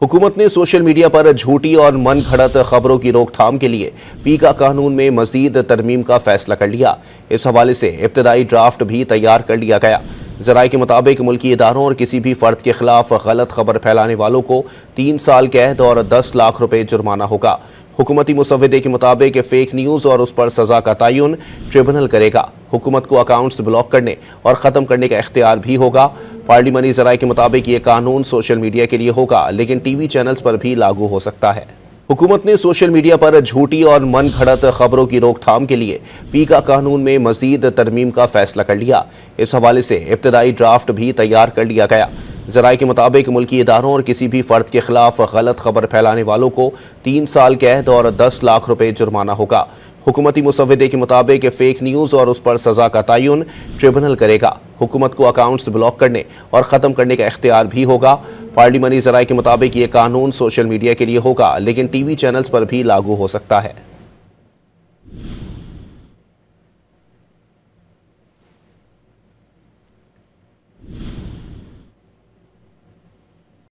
हुकूमत ने social media पर झूठी और मन घड़त खबरों की रोकथाम के लिए पीका कानून में मजीद तरमीम का फैसला कर लिया। इस हवाले से इब्तदाई ड्राफ्ट भी तैयार कर लिया गया। ज़राए के मुताबिक मुल्की इदारों और किसी भी फर्द के खिलाफ गलत खबर फैलाने वालों को 3 साल कैद और 10 लाख रुपए जुर्माना होगा। हुकूमती मुसव्विदे के मुताबिक फेक न्यूज़ और उस पर सज़ा का तयन ट्रिब्यूनल करेगा। हुकूमत को अकाउंट्स ब्लॉक करने और ख़त्म करने का इख्तियार भी होगा। पार्लिमानी ज़राए के मुताबिक ये कानून सोशल मीडिया के लिए होगा, लेकिन टीवी चैनल्स पर भी लागू हो सकता है। हुकूमत ने सोशल मीडिया पर झूठी और मन घड़त खबरों की रोकथाम के लिए पीका कानून में मजीद तरमीम का फैसला कर लिया। इस हवाले से इब्तदाई ड्राफ्ट भी तैयार कर लिया गया। ज़राए के मुताबिक मुल्की इदारों और किसी भी फर्द के खिलाफ गलत खबर फैलाने वालों को 3 साल कैद और 10 लाख रुपए जुर्माना होगा। हुकूमती मुसव्विदे के मुताबिक फेक न्यूज़ और उस पर सज़ा का तयन ट्रिब्यूनल करेगा। हुकूमत को अकाउंट्स ब्लॉक करने और ख़त्म करने का इख्तियार भी होगा। पार्लिमानी ज़राए के मुताबिक ये कानून सोशल मीडिया के लिए होगा, लेकिन टीवी चैनल्स पर भी लागू हो सकता है।